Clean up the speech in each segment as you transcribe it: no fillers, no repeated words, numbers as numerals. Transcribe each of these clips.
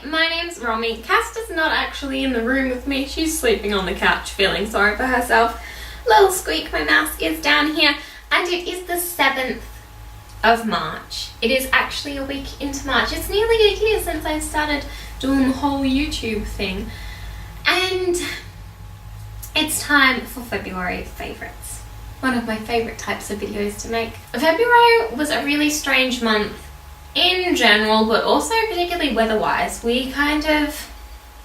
my name's Romy. Cass is not actually in the room with me. She's sleeping on the couch feeling sorry for herself. Little Squeak, my mouse, is down here, and it is the 7th of March. It is actually a week into March. It's nearly a year since I started doing the whole YouTube thing. And it's time for February favourites. One of my favourite types of videos to make. February was a really strange month in general, but also particularly weather-wise. We kind of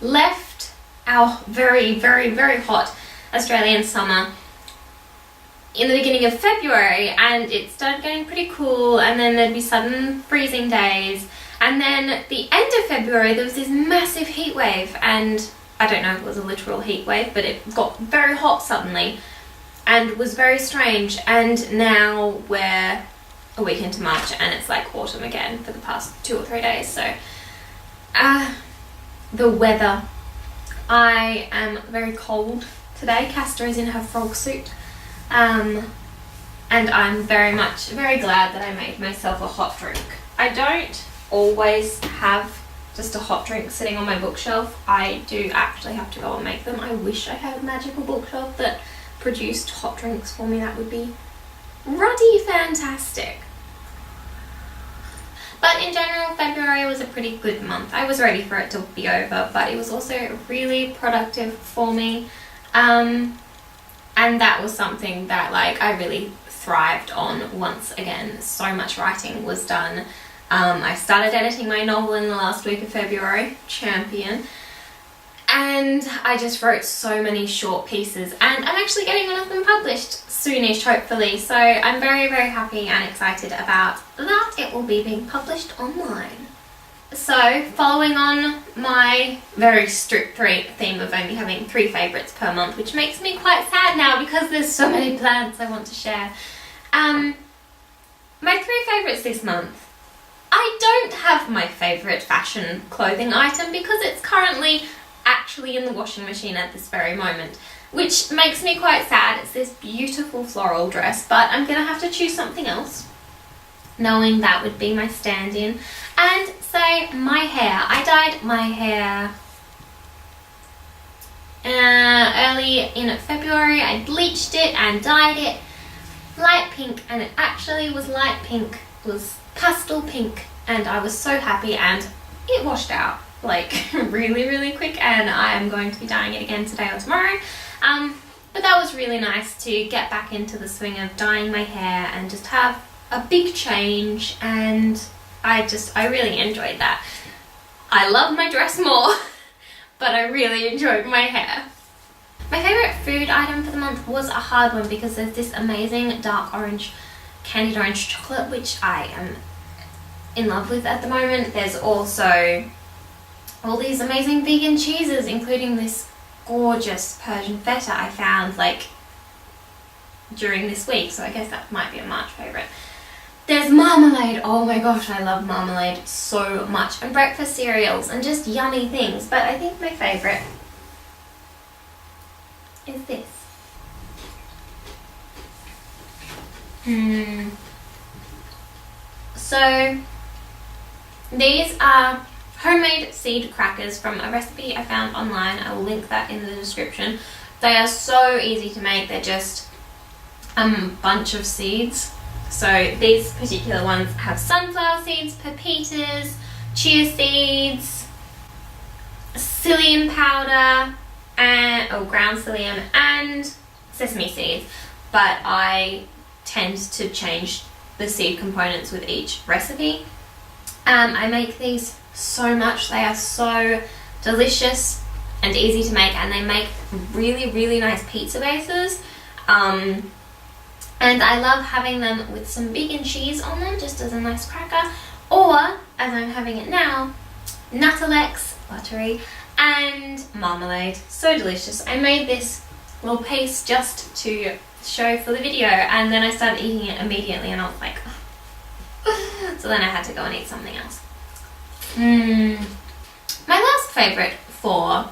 left our very, very, very hot Australian summer in the beginning of February, and it started getting pretty cool, and then there'd be sudden freezing days, and then at the end of February there was this massive heat wave, and I don't know if it was a literal heat wave, but it got very hot suddenly and was very strange. And now we're a week into March and it's like autumn again for the past 2 or 3 days. So the weather, I am very cold today. Castor is in her frog suit, and I'm very glad that I made myself a hot drink. I don't always have just a hot drink sitting on my bookshelf. I do actually have to go and make them. I wish I had a magical bookshelf that produced hot drinks for me. That would be ruddy fantastic. But in general, February was a pretty good month. I was ready for it to be over, but it was also really productive for me. And that was something that I really thrived on once again. So much writing was done. I started editing my novel in the last week of February, Champion. And I just wrote so many short pieces, and I'm actually getting one of them published soonish, hopefully. So I'm very, very happy and excited about that. It will be being published online. So following on my very strict theme of only having 3 favourites per month, which makes me quite sad now because there's so many plans I want to share. My 3 favourites this month. I don't have my favourite fashion clothing item because it's currently actually in the washing machine at this very moment, which makes me quite sad. It's this beautiful floral dress, but I'm gonna have to choose something else, knowing that would be my stand-in. And say my hair. I dyed my hair early in February. I bleached it and dyed it light pink, and it actually was light pink. It was pastel pink, and I was so happy, and it washed out really, really quick, and I am going to be dyeing it again today or tomorrow. But that was really nice to get back into the swing of dyeing my hair and just have a big change, and I really enjoyed that. I love my dress more, but I really enjoyed my hair. My favourite food item for the month was a hard one because there's this amazing dark orange, candied orange chocolate, which I am in love with at the moment. There's also all these amazing vegan cheeses, including this gorgeous Persian feta I found during this week, so I guess that might be a March favourite. There's marmalade. Oh my gosh, I love marmalade so much, and breakfast cereals and just yummy things, but I think my favourite is this. So these are homemade seed crackers from a recipe I found online. I will link that in the description. They are so easy to make. They're just a bunch of seeds. So these particular ones have sunflower seeds, pepitas, chia seeds, psyllium powder, ground psyllium, and sesame seeds. But I tend to change the seed components with each recipe. I make these so much. They are so delicious and easy to make, and they make really, really nice pizza bases. And I love having them with some vegan cheese on them, just as a nice cracker, or, as I'm having it now, Nuttalex, buttery, and marmalade. So delicious. I made this little piece just to show for the video, and then I started eating it immediately, and I was like, so then I had to go and eat something else. My last favourite for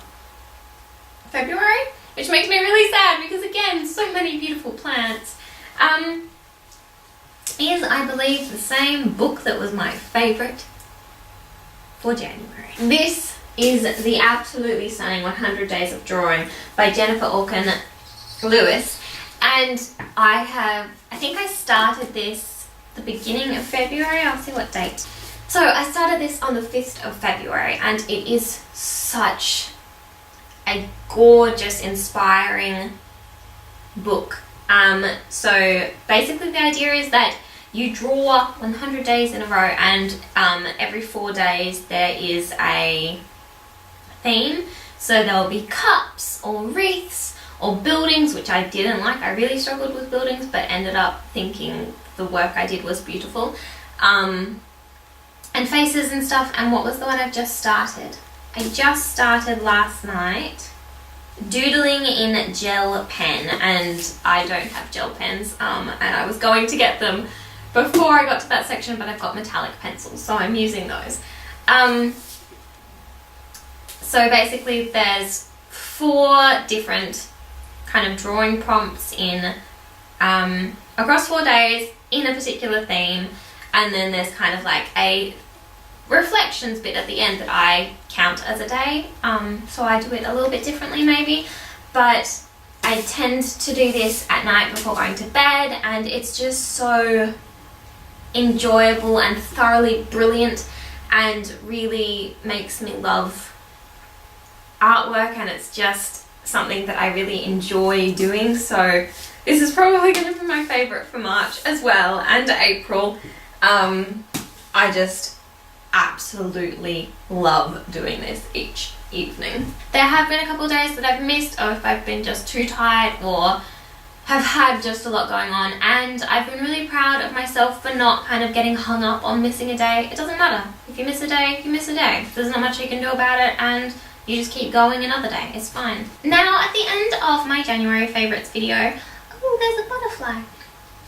February, which makes me really sad because again, so many beautiful plants, is, I believe, the same book that was my favourite for January. This is the absolutely stunning 100 Days of Drawing by Jennifer Orkin Lewis, and I think I started this the beginning of February. I'll see what date. So I started this on the 5th of February, and it is such a gorgeous, inspiring book. So basically the idea is that you draw 100 days in a row, and every 4 days there is a theme. So there will be cups or wreaths or buildings, which I didn't like. I really struggled with buildings, but ended up thinking the work I did was beautiful. And faces and stuff. And what was the one I've just started? I just started last night doodling in gel pen, and I don't have gel pens, and I was going to get them before I got to that section, but I've got metallic pencils, so I'm using those. So basically there's 4 different kind of drawing prompts in across 4 days in a particular theme, and then there's kind of like a reflections bit at the end that I count as a day. So I do it a little bit differently maybe, but I tend to do this at night before going to bed, and it's just so enjoyable and thoroughly brilliant and really makes me love artwork, and it's just something that I really enjoy doing. So this is probably going to be my favourite for March as well, and April. I just absolutely love doing this each evening. There have been a couple of days that I've missed, or if I've been just too tired or have had just a lot going on, and I've been really proud of myself for not kind of getting hung up on missing a day. It doesn't matter. If you miss a day, you miss a day. There's not much you can do about it, and you just keep going another day. It's fine. Now, at the end of my January favourites video, oh, there's a butterfly.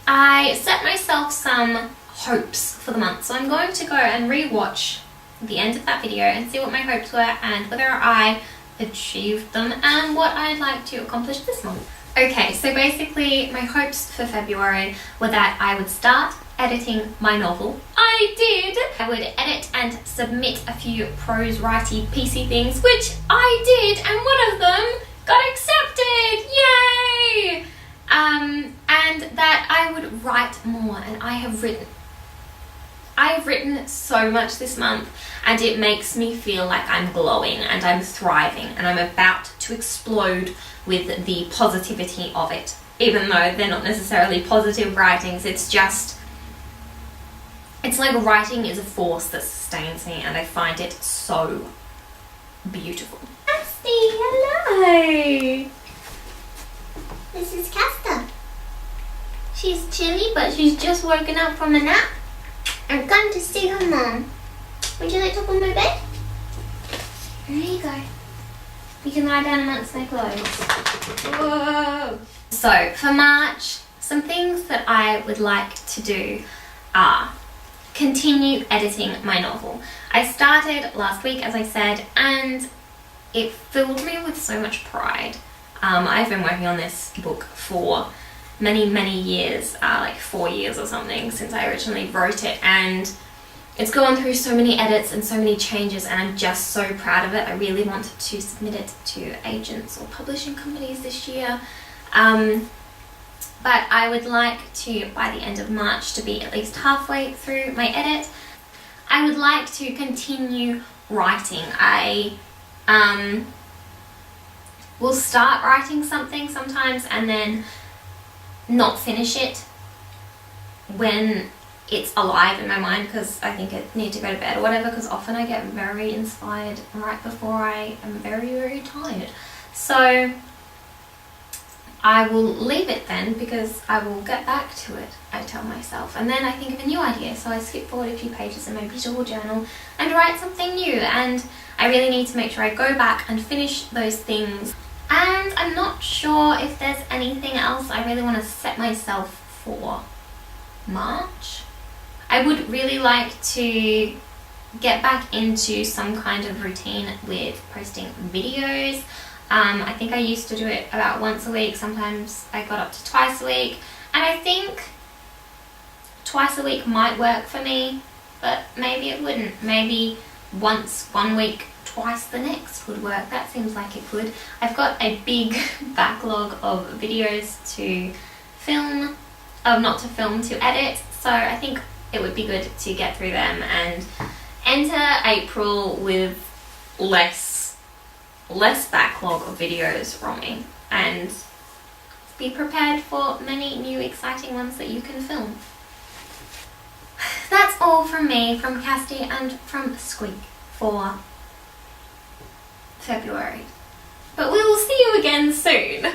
I set myself some hopes for the month, so I'm going to go and re-watch the end of that video and see what my hopes were and whether I achieved them and what I'd like to accomplish this month. Okay, so basically my hopes for February were that I would start editing my novel. I did! I would edit and submit a few prose writey piecey things, which I did, and one of them got accepted! Yay! And that I would write more, and I have written so much this month, and it makes me feel like I'm glowing and I'm thriving and I'm about to explode with the positivity of it. Even though they're not necessarily positive writings, it's like writing is a force that sustains me, and I find it so beautiful. Asti, hello! This is Casta. She's chilly, but she's just woken up from a nap. I'm going to see her mom. Would you like to open my bed? There you go. You can lie down amongst my clothes. Whoa! So, for March, some things that I would like to do are continue editing my novel. I started last week, as I said, and it filled me with so much pride. I've been working on this book for many years, like 4 years or something since I originally wrote it, and it's gone through so many edits and so many changes, and I'm just so proud of it. I really wanted to submit it to agents or publishing companies this year, but I would like to, by the end of March, to be at least halfway through my edit. I would like to continue writing. I will start writing something sometimes and then not finish it when it's alive in my mind, because I think I need to go to bed or whatever, because often I get very inspired right before I am very tired. So I will leave it then, because I will get back to it, I tell myself, and then I think of a new idea, so I skip forward a few pages in my beautiful journal and write something new, and I really need to make sure I go back and finish those things. And I'm not sure if there's anything else I really want to set myself for March. I would really like to get back into some kind of routine with posting videos. I think I used to do it about once a week. Sometimes I got up to twice a week. And I think twice a week might work for me, but maybe it wouldn't. Maybe once one week, twice the next would work. That seems like it could. I've got a big backlog of videos to film, not to film, to edit, so I think it would be good to get through them and enter April with less backlog of videos from me, and be prepared for many new exciting ones that you can film. That's all from me, from Casty and from Squeak for February. But we will see you again soon.